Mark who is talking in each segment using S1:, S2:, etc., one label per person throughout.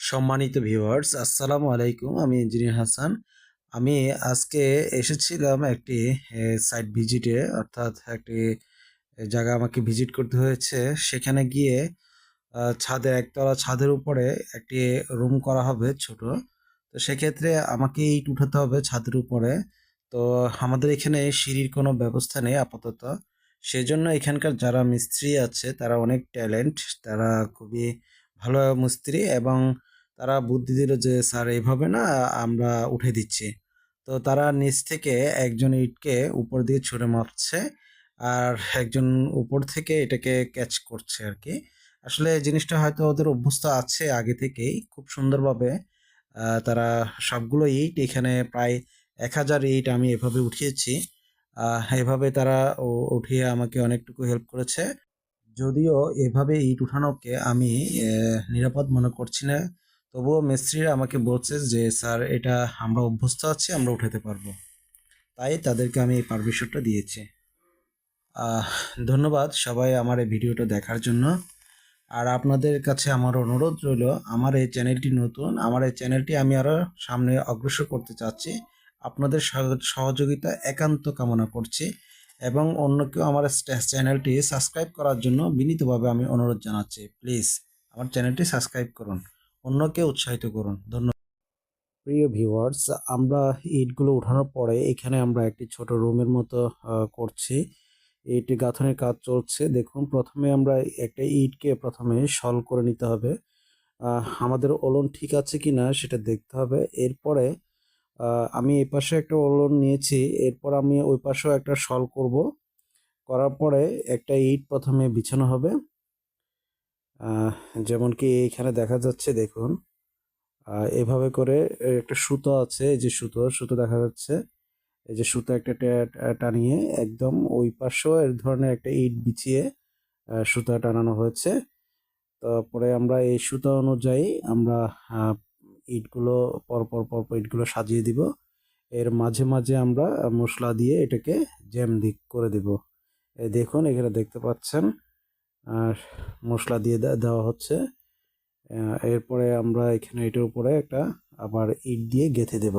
S1: সম্মানিত ভিউয়ার্স, আসসালামু আলাইকুম। আমি ইঞ্জিনিয়ার হাসান। আমি আজকে এসেছিলাম একটি সাইট ভিজিটে, অর্থাৎ একটি জায়গা আমাকে ভিজিট করতে হয়েছে। সেখানে গিয়ে ছাদে একতলা ছাদের উপরে একটি রুম করা হবে ছোট। তো সেক্ষেত্রে আমাকে ইট উঠাতে হবে ছাদের উপরে। তো আমাদের এখানে সিঁড়ির কোনো ব্যবস্থা নেই আপাতত। সেজন্য এখানকার যারা মিস্ত্রি আছে তারা অনেক ট্যালেন্ট, তারা খুবই ভালো মিস্ত্রি এবং তারা বুদ্ধি দিল যে স্যার এইভাবে না, আমরা উঠে দিচ্ছি। তো তারা নিচ থেকে একজন ইটকে উপর দিয়ে ছুঁড়ে মারছে, আর একজন উপর থেকে এটাকে ক্যাচ করছে আর কি। আসলে জিনিসটা হয়তো ওদের অভ্যস্ত আছে আগে থেকেই খুব সুন্দরভাবে। তারা সবগুলো ইট এখানে প্রায় 1000 ইট আমি এভাবে উঠিয়েছি। এভাবে তারা উঠিয়ে আমাকে অনেকটুকু হেল্প করেছে। যদিও এভাবে ইট উঠানোকে আমি নিরাপদ মনে করছি না, তবুও মিস্ত্রিরা আমাকে বলছে যে স্যার এটা আমরা অভ্যস্ত আছি, আমরা উঠাতে পারবো। তাই তাদেরকে আমি এই পারমিশনটা দিয়েছি। আহ, ধন্যবাদ সবাই আমার এই ভিডিওটা দেখার জন্য। আর আপনাদের কাছে আমার অনুরোধ রইল, আমার এই চ্যানেলটি নতুন, আমার এই চ্যানেলটি আমি আরও সামনে অগ্রসর করতে চাচ্ছি। আপনাদের সহযোগিতা একান্ত কামনা করছি এবং অন্য কেউ আমার চ্যানেলটি সাবস্ক্রাইব করার জন্য বিনীতভাবে আমি অনুরোধ জানাচ্ছি। প্লিজ আমার চ্যানেলটি সাবস্ক্রাইব করুন, অন্যকে উৎসাহিত করুন। ধন্যবাদ। প্রিয় ভিউয়ার্স, আমরা ইটগুলো উঠানোর পরে এখানে আমরা একটি ছোট রুমের মতো করছি। ইট গাঁথনের কাজ চলছে। দেখুন, প্রথমে আমরা একটা ইটকে প্রথমে সল করে নিতে হবে। আমাদের ওলন ঠিক আছে কিনা সেটা দেখতে হবে। এরপরে আমি এই পাশে একটা ওলন নিয়েছি, এরপর আমি ওই পাশেও একটা সল করব। করার পরে একটা ইট প্রথমে বিছানো হবে। আহ, যেমন কি এখানে দেখা যাচ্ছে, দেখুন এভাবে করে একটা সুতো আছে, এই যে সুতো সুতো দেখা যাচ্ছে, এই যে সুতো একটা টানিয়ে একদম ওই পাশেও এর ধরনের একটা ইট বিছিয়ে সুতা টানানো হয়েছে। তারপরে আমরা এই সুতা অনুযায়ী আমরা আহ, ইটগুলো পরপর পরপর ইটগুলো সাজিয়ে দিব। এর মাঝে মাঝে আমরা মশলা দিয়ে এটাকে জ্যাম দিক করে দিব। এই দেখুন, এখানে দেখতে পাচ্ছেন আর মশলা দিয়ে দেওয়া হচ্ছে। এরপরে আমরা এখানে এটার উপরে একটা আবার ইট দিয়ে গেঁথে দেব।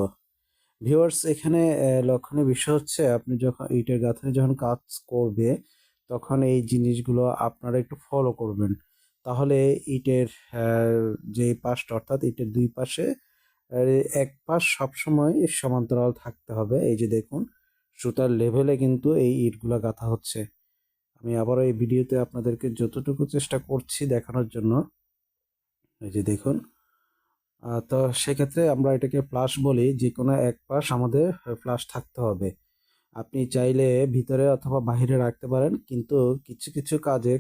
S1: ভিউয়ার্স, এখানে লক্ষণীয় বিষয় হচ্ছে, আপনি যখন ইটের গাঁথনি যখন কাজ করবে তখন এই জিনিসগুলো আপনারা একটু ফলো করবেন। তাহলে ইটের যে পাশটা, অর্থাৎ ইটের দুই পাশে এক পাশ সবসময় সমান্তরাল থাকতে হবে। এই যে দেখুন, সুতার লেভেলে কিন্তু এই ইটগুলা গাঁথা হচ্ছে। আমি আবারও এই ভিডিওতে আপনাদেরকে যতটুকু চেষ্টা করছি দেখানোর জন্য। এই যে দেখুন, তো সেক্ষেত্রে আমরা এটাকে ফ্লাশ বলি, যে কোনো এক পাশ আমাদের ফ্লাশ থাকতে হবে। আপনি চাইলে ভিতরে অথবা বাহিরে রাখতে পারেন, কিন্তু কিছু কিছু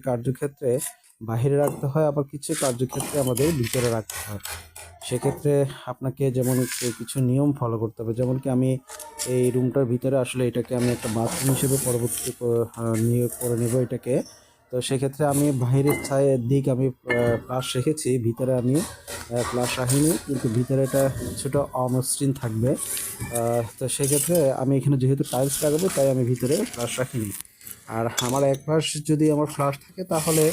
S1: কার্যক্ষেত্রে বাহিরে রাখতে হয়, আবার কিছু কার্যক্ষেত্রে আমাদের ভিতরে রাখতে হয়। সেক্ষেত্রে আপনাকে যেমন কিছু নিয়ম ফলো করতে হবে। যেমন কি আমি এই রুমটার ভিতরে আসলে এটাকে আমি একটা বাথরুম হিসেবে পরবর্তীতে নিয়োগ করে নেব এটাকে। তো সেক্ষেত্রে আমি বাহিরের দিক আমি প্লাস রেখেছি, ভিতরে আমি প্লাস রাখিনি, কিন্তু ভিতরে এটা কিছুটা অমসৃণ থাকবে। তো সেক্ষেত্রে আমি এখানে যেহেতু টাইলস লাগাবো তাই আমি ভিতরে ফ্লাশ রাখিনি। আর আমার এক পাশ যদি আমার ফ্লাশ থাকে তাহলে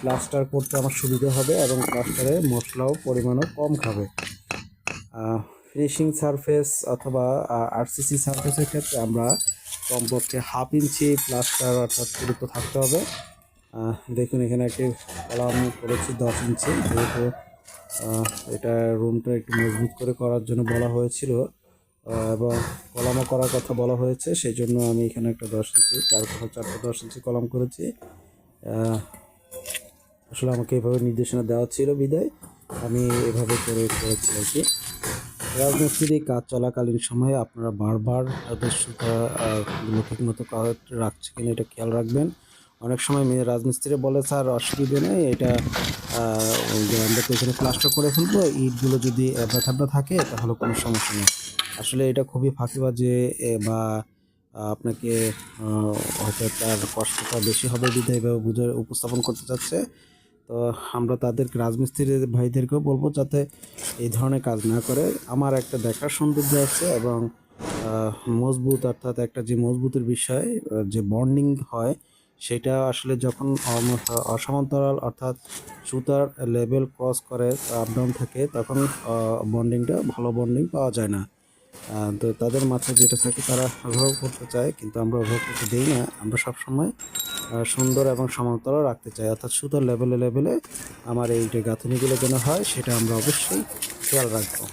S1: প্লাস্টার করতে আমার সুবিধা হবে এবং প্লাস্টারে মশলাও পরিমাণও কম খাবে। ফিনিশিং সারফেস অথবা আরসিসি সারফেসের ক্ষেত্রে আমরা কমপক্ষে 1/2 ইঞ্চি প্লাস্টার অর্থাৎ পুরুত্ব থাকতে হবে। দেখুন, এখানে একটি কলাম করেছি 10 ইঞ্চি, যেহেতু এটা রুমটা একটু মজবুত করে করার জন্য বলা হয়েছিল এবং কলামও করার কথা বলা হয়েছে, সেই জন্য আমি এখানে একটা 10 ইঞ্চি 4 10 ইঞ্চি কলাম করেছি। আসলে আমাকে এভাবে নির্দেশনা দেওয়া ছিল বিদায় আমি এভাবে করেছি আর কি। রাজমিস্ত্রি কাজ চলাকালীন সময়ে আপনারা বারবার তাদের সুতাগুলো ঠিক মতো রাখছে কিনা এটা খেয়াল রাখবেন। অনেক সময় রাজমিস্ত্রি বলে স্যার অসুবিধে নেই, এটা আমরা তো এখানে প্লাস্টার করে ফেলবো, ইটগুলো যদি এবড়া থেবড়া থাকে তাহলে কোনো সমস্যা নেই। আসলে এটা খুবই ফাঁকিবাজে, বা আপনাকে হয়তো তার কষ্টটা বেশি হবে বিধায় এভাবে বুঝে উপস্থাপন করতে চাচ্ছে। তো আমরা তাদের রাজমিস্ত্রি ভাইদেরকেও বলবো যাতে এই ধরনের কাজ না করে। আমার একটা দেখার সৌন্দর্য আছে এবং মজবুত, অর্থাৎ একটা যে মজবুতের বিষয়, যে বন্ডিং হয় সেটা আসলে যখন অসমান্তরাল অর্থাৎ সুতার লেভেল ক্রস করে আপ ডাউন থাকে তখন বন্ডিংটা ভালো বন্ডিং পাওয়া যায় না। তো তাদের মাথায় যেটা থাকে তারা ওভাবে করতে চায়, কিন্তু আমরা ওভাবে করতে দেই না। আমরা সবসময় সুন্দর এবং সমান্তরাল রাখতে চাই, অর্থাৎ সুতার লেভেলে লেভেলে আমার এই যে গাঁথনিগুলো যেন হয় সেটা আমরা অবশ্যই খেয়াল রাখবো।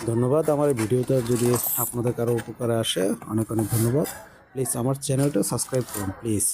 S1: ধন্যবাদ। আমার এই ভিডিওটা যদি আপনাদের কারো উপকারে আসে, অনেক অনেক ধন্যবাদ। প্লিজ আমার চ্যানেলটা সাবস্ক্রাইব করুন প্লিজ।